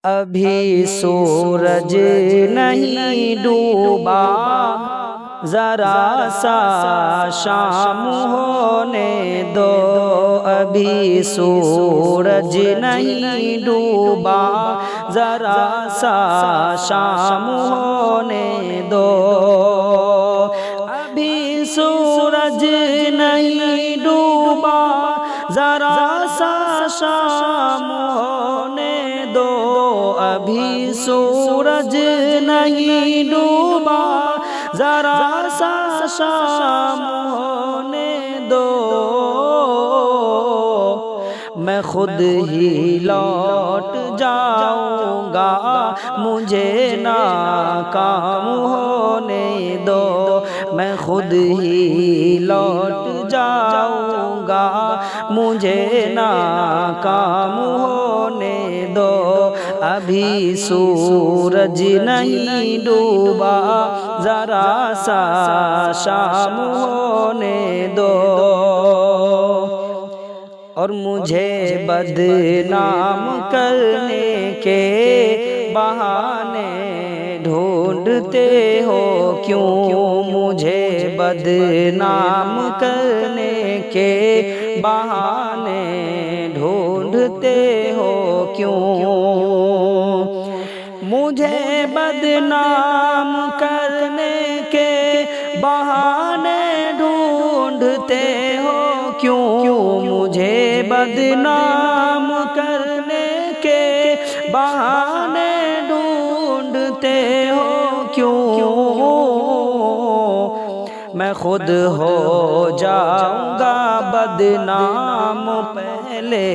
ابھی سورج نہیں ڈوبا، ذرا سا شام ہونے دو۔ ابھی سورج نہیں ڈوبا، ذرا سا شام ہونے دو۔ ابھی سورج نہیں ڈوبا، ذرا سا شام ہونے دو۔ ابھی سورج نہیں ڈوبا، ذرا سا شام ہونے دو۔ میں خود ہی لوٹ جاؤں گا، مجھے ناکام ہونے دو۔ میں خود ہی لوٹ جاؤں گا، مجھے ناکام ہونے دو۔ ابھی سورج نہیں ڈوبا، ذرا سا شام ہونے دو۔ اور مجھے بدنام کرنے کے بہانے ڈھونڈتے ہو کیوں؟ مجھے بدنام کرنے کے بہانے ڈھونڈتے ہو کیوں؟ مجھے بدنام کرنے کے بہانے ڈھونڈتے ہو کیوں؟ مجھے بدنام کرنے کے بہانے ڈھونڈتے ہو کیوں؟ میں خود ہو جاؤں گا بدنام، پہلے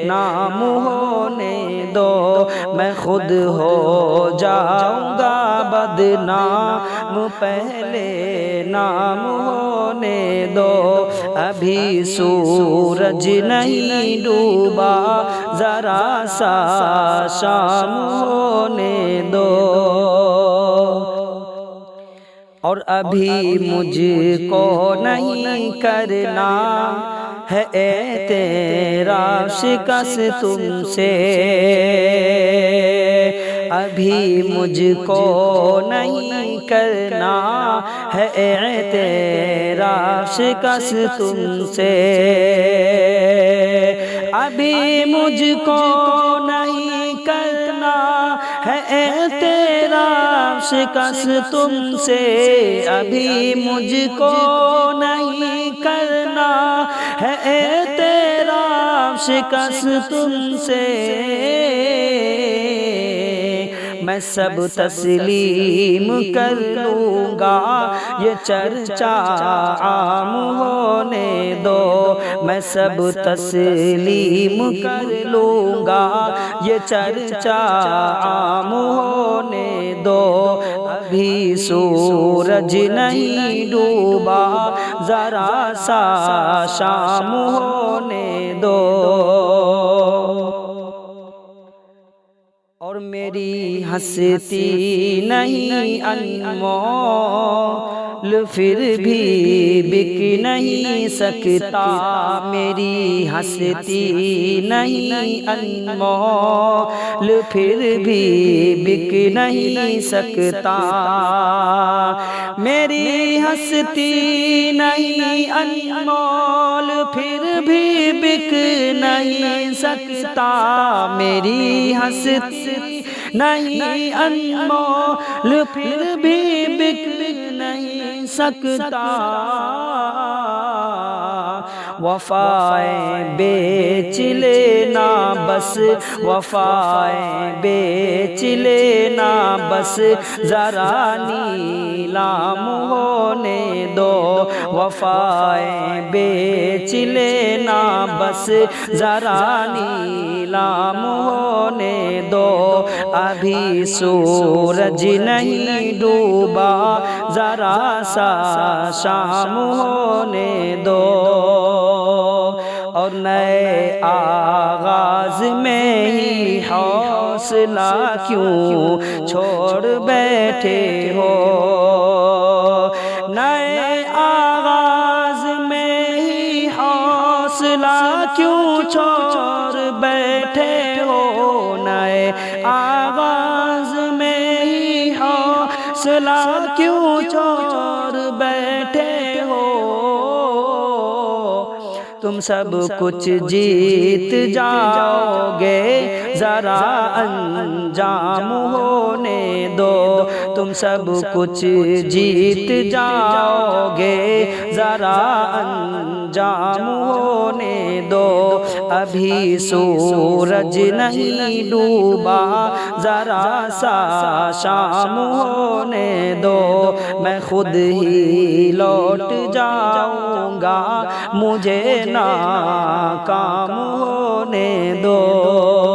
نام ہونے دو۔ میں خود ہو جاؤں گا بدنام، پہلے نام ہونے دو۔ ابھی سورج نہیں ڈوبا، ذرا سا شام ہونے دو۔ اور ابھی مجھ کو نہیں کرنا ہے اعتراف شکست تم سے، ابھی مجھ کو نہیں کرنا ہے اعتراف شکست تم سے، ابھی مجھ کو نہیں کرنا ہے اعتراف شکست تم سے، ابھی مجھ کو نہیں کرنا ہے اعتراف شکست تم سے۔ میں سب تسلیم کر لوں گا، یہ چرچا عام ہونے دو۔ میں سب تسلیم کر لوں گا، یہ چرچا عام ہونے دو۔ ابھی سورج نہیں ڈوبا، ذرا سا شام ہونے دو۔ اور میری ہستی نہیں انمول، پھر بھی بک نہیں سکتا۔ میری ہستی نہیں انمول، پھر بھی بک نہیں سکتا۔ میری ہستی نہیں انمول، پھر بھی بک نہیں سکتا۔ میری ہستی نہیں انمول، پھر بھی بک نہیں سکتا۔ وفائیں بیچ لینا بس، وفائیں بیچ لینا بس، ذرا نیلام ہونے دو۔ وفائیں بیچ لینا بس، ذرا نیلام ہونے دو۔ ابھی سورج نہیں ڈوبا، ذرا سا شام ہونے دو۔ اور نئے آغاز میں ہی حوصلہ کیوں چھوڑ بیٹھے ہو؟ نئے آغاز میں ہی حوصلہ کیوں چھوڑ بیٹھے ہو؟ نئے حوصلہ کیوں چھوڑ بیٹھے ہو؟ تم سب کچھ جیت جاؤ گے، ذرا انجام ہونے دو۔ تم سب کچھ جیت جاؤ گے، ذرا انجام ہونے دو۔ ابھی سورج نہیں ڈوبا، ذرا سا شام ہونے دو۔ میں خود ہی لوٹ جاؤں گا، مجھے ناکام ہونے دو۔